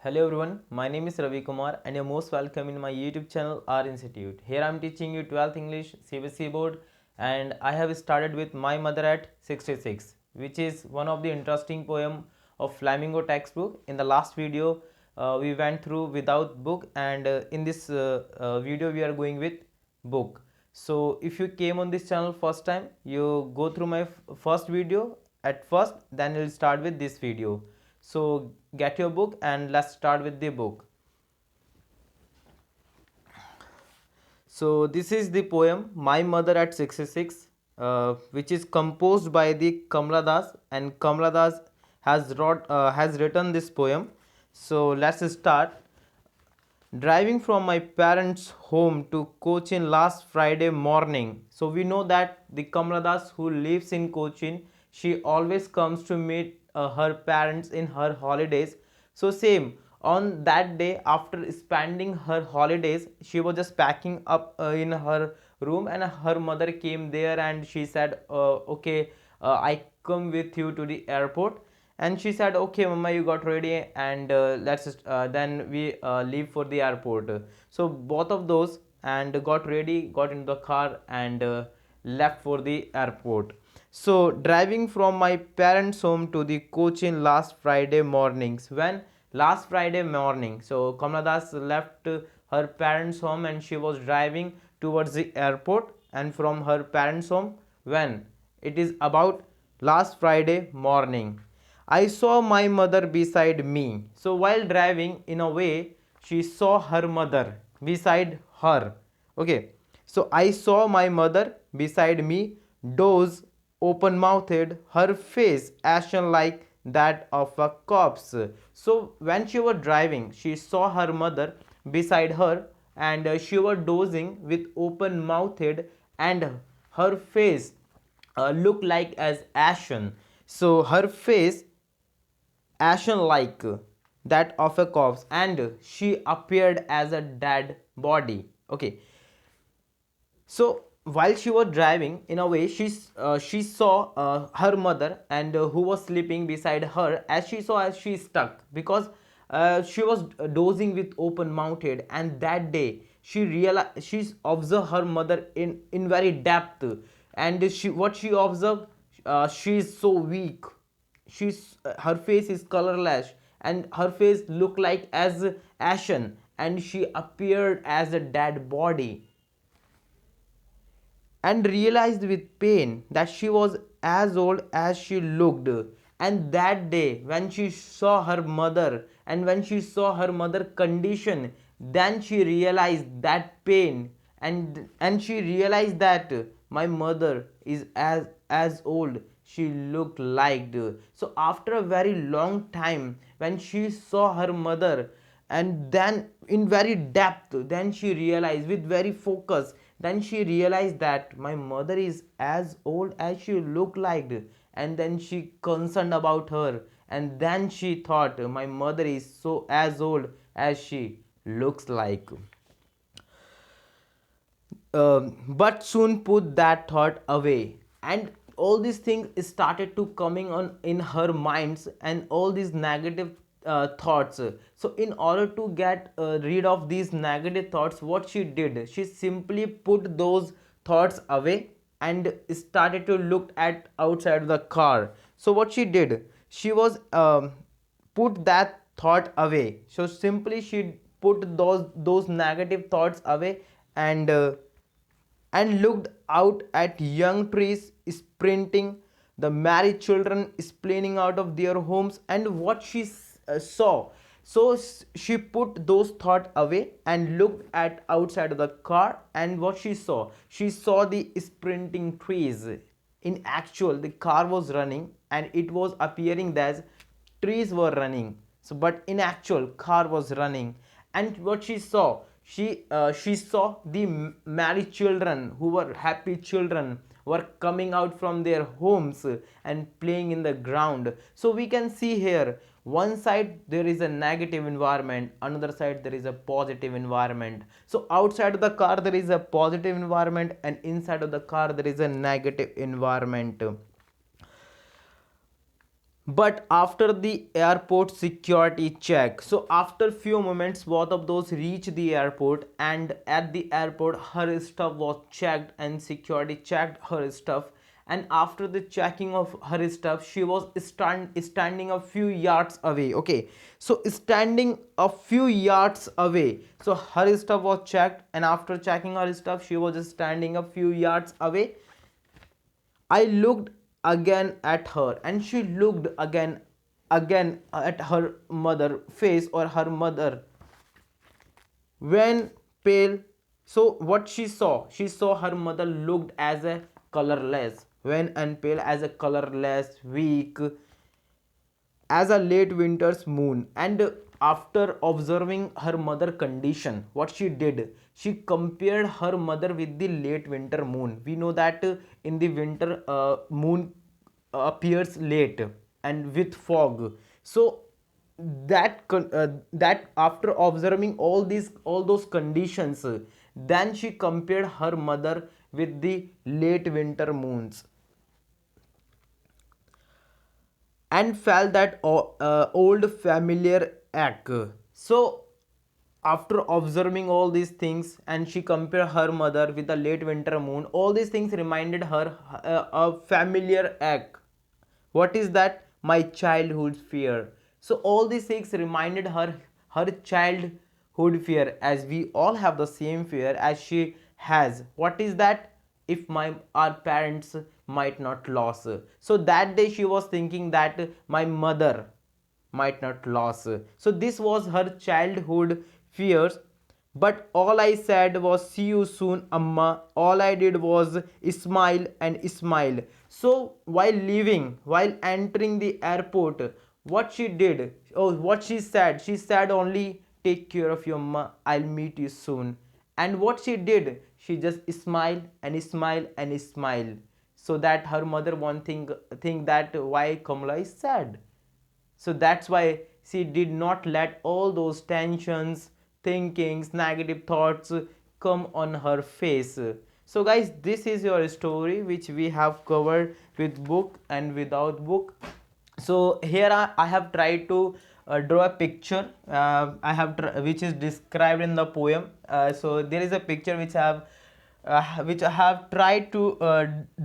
Hello everyone, my name is Ravi Kumar and you're most welcome in my YouTube channel R Institute. Here I'm teaching you 12th English CBSE board and I have started with My Mother at 66, which is one of the interesting poem of Flamingo textbook. In the last video we went through without book and in this video we are going with book. So if you came on this channel first time, you go through my first video at first, then you'll start with this video. So get your book and let's start with the book. So this is the poem My Mother at 66, which is composed by the Kamla Das, and Kamla Das has written this poem. So let's start. Driving from my parents' home to Cochin last Friday morning. So we know that the Kamla Das who lives in Cochin, she always comes to meet her parents in her holidays. So same on that day, after spending her holidays, she was just packing up in her room, and her mother came there and she said, okay, I come with you to the airport. And she said, okay mama, you got ready, and then we leave for the airport. So both of those and got ready, got into the car, and left for the airport. So driving from my parents home to the Cochin last Friday mornings, when last Friday morning, so Kamla Das left her parents home and she was driving towards the airport, and from her parents home, when it is about last Friday morning, I saw my mother beside me. So while driving, in a way, she saw her mother beside her. Okay. So I saw my mother beside me, doze, open mouthed, her face ashen like that of a corpse. So when she was driving, she saw her mother beside her, and she was dozing with open mouthed, and her face looked like as ashen. So her face ashen like that of a corpse, and she appeared as a dead body. Okay. So while she was driving, in a way, she saw her mother, and who was sleeping beside her, as she saw, as she stuck, because she was dozing with open mouthed, and that day she observed her mother in very depth, and she what she observed, she is so weak, her face is colorless, and her face looked like as ashen, and she appeared as a dead body, and realized with pain that she was as old as she looked. And that day, when she saw her mother, and when she saw her mother condition, then she realized that pain, and she realized that my mother is as old she looked like. So after a very long time, when she saw her mother, and then in very depth, then she realized with very focus, then she realized that my mother is as old as she looked like, and then she concerned about her, and then she thought my mother is so as old as she looks like. But soon put that thought away, and all these things started to coming on in her minds, and all these negative thoughts. So in order to get rid of these negative thoughts, what she did, she simply put those thoughts away and started to look at outside the car. So what she did, she was put that thought away. So simply she put those negative thoughts away, and looked out at young trees sprinting, the married children splaining out of their homes, and what she saw. So she put those thoughts away and looked at outside of the car, and what she saw the sprinting trees. In actual, the car was running, and it was appearing that trees were running. So but in actual, car was running. And what she saw, she saw the married children, who were happy children, were coming out from their homes and playing in the ground. So we can see here, one side there is a negative environment, another side there is a positive environment. So outside of the car there is a positive environment, and inside of the car there is a negative environment. But after the airport security check, so after few moments both of those reach the airport, and at the airport her stuff was checked and security checked her stuff. And after the checking of her stuff, she was standing a few yards away. Okay, so standing a few yards away, so her stuff was checked, and after checking her stuff she was just standing a few yards away. I looked again at her, and she looked again at her mother face, or her mother, when pale. So what she saw her mother looked as a colorless, when and pale, as a colorless, weak, as a late winter's moon. And after observing her mother condition, what she did, she compared her mother with the late winter moon. We know that in the winter, moon appears late and with fog. So that after observing all those conditions, then she compared her mother with the late winter moons, and felt that old familiar ache. So, after observing all these things, and she compared her mother with the late winter moon, all these things reminded her a familiar ache. What is that? My childhood fear. So all these things reminded her childhood fear, as we all have the same fear as she has. What is that? If my our parents might not lose. So that day she was thinking that my mother might not lose. So this was her childhood fears. But all I said was, see you soon, Amma. All I did was smile and smile. So while entering the airport, what she did, oh, what she said only, take care of your Amma. I'll meet you soon. And what she did, she just smiled and smiled and smiled. So that her mother one thing think that why Kamala is sad. So that's why she did not let all those tensions, thinkings, negative thoughts come on her face. So guys, this is your story which we have covered with book and without book. So here I have tried to draw a picture, which is described in the poem. So there is a picture which I have tried to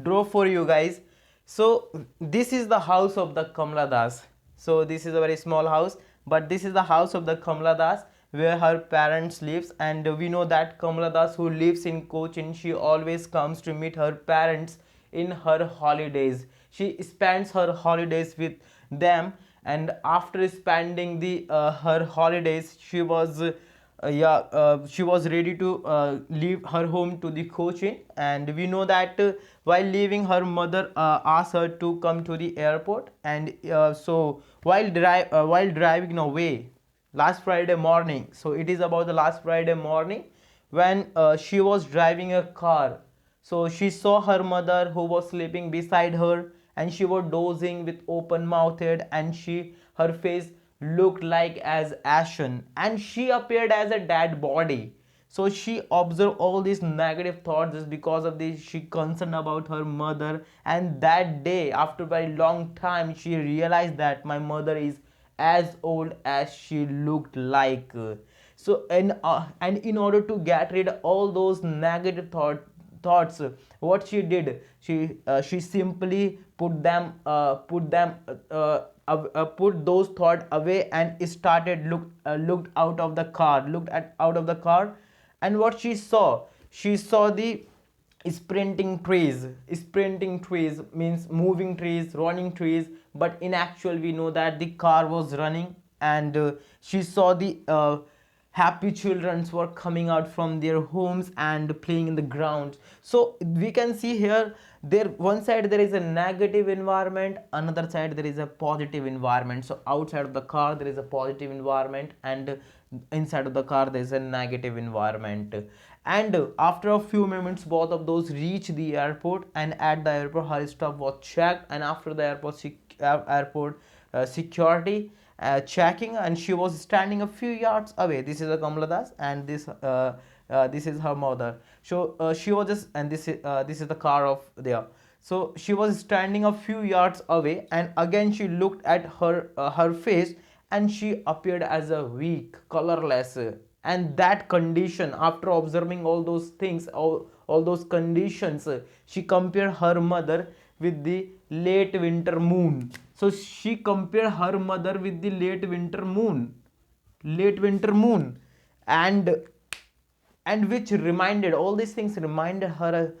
draw for you guys. So this is the house of the Kamla Das. So this is a very small house, but this is the house of the Kamla Das where her parents lives. And we know that Kamla Das, who lives in Cochin, she always comes to meet her parents in her holidays. She spends her holidays with them, and after spending the her holidays, she was ready to leave her home to the Cochin. And we know that while leaving, her mother asked her to come to the airport. And so while driving away last Friday morning, so it is about the last Friday morning, when she was driving a car, so she saw her mother, who was sleeping beside her, and she was dozing with open mouthed, and her face looked like as ashen, and she appeared as a dead body. So she observed all these negative thoughts. Just because of this, she concerned about her mother. And that day, after a very long time, she realized that my mother is as old as she looked like. So and in order to get rid of all those negative thoughts, what she did, she simply put those thoughts away, and started looked out of the car. And what she saw the sprinting trees means moving trees, running trees. But in actual, we know that the car was running. And she saw the happy children were coming out from their homes and playing in the ground. So we can see here, there one side there is a negative environment, another side there is a positive environment. So outside of the car there is a positive environment, and inside of the car there is a negative environment. And after a few moments, both of those reach the airport. And at the airport, her stuff was checked. And after the airport security checking, and she was standing a few yards away. This is a Kamala Das, and this is her mother. So she was just, and this is the car of there. So she was standing a few yards away, and again she looked at her face, and she appeared as a weak, colorless. And that condition, after observing all those things, all those conditions, she compared her mother with the late winter moon. So she compared her mother with the late winter moon, and which reminded, all these things reminded her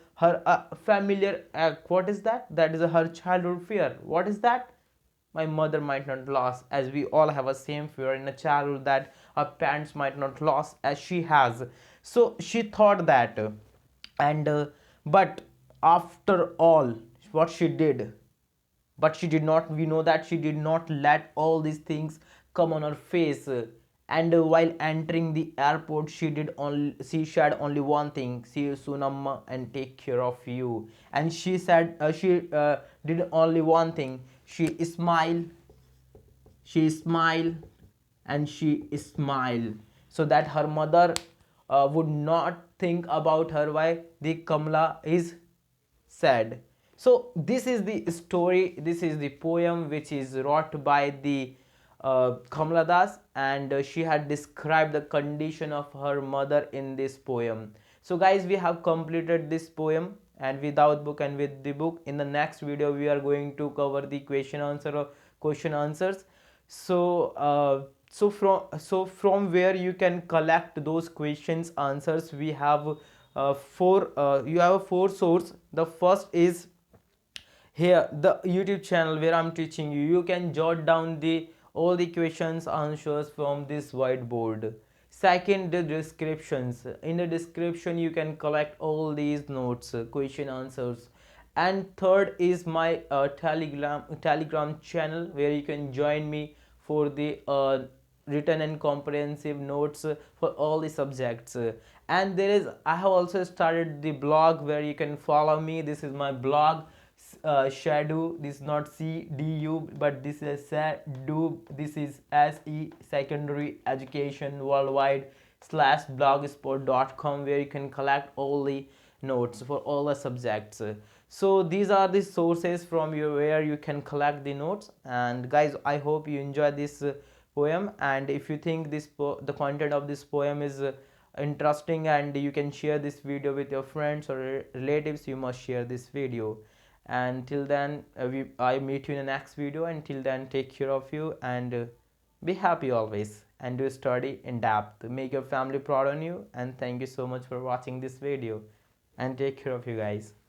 familiar act. What is that? That is her childhood fear. What is that? My mother might not lose, as we all have a same fear in a childhood, that our parents might not lose as she has. So she thought that, and but after all what she did, but she did not, we know that she did not let all these things come on her face. And while entering the airport, she said only one thing: see you soon, amma, and take care of you. And she said, she did only one thing: she smiled, and she smiled, so that her mother would not think about her. Why the Kamla is sad. So this is the story, this is the poem which is wrought by the Kamla Das, and she had described the condition of her mother in this poem. So guys, we have completed this poem, and without book and with the book. In the next video we are going to cover the question answers. So from where you can collect those questions answers, we have four, you have four source. The first is here, the YouTube channel where I'm teaching you. You can jot down the all the questions answers from this whiteboard. Second, the descriptions. In the description you can collect all these notes, question answers. And third is my telegram channel, where you can join me for the written and comprehensive notes for all the subjects. And there is, I have also started the blog where you can follow me. This is my blog, Shadow. This is not CDU, but this is SEDU. This is SE, Secondary Education Worldwide /blogspot.com, where you can collect all the notes for all the subjects. So these are the sources from you where you can collect the notes. And guys, I hope you enjoy this poem, and if you think the content of this poem is interesting, and you can share this video with your friends or relatives, you must share this video. And till then, I meet you in the next video. Until then, take care of you, and be happy always, and do study in depth. Make your family proud on you. And thank you so much for watching this video, and take care of you guys.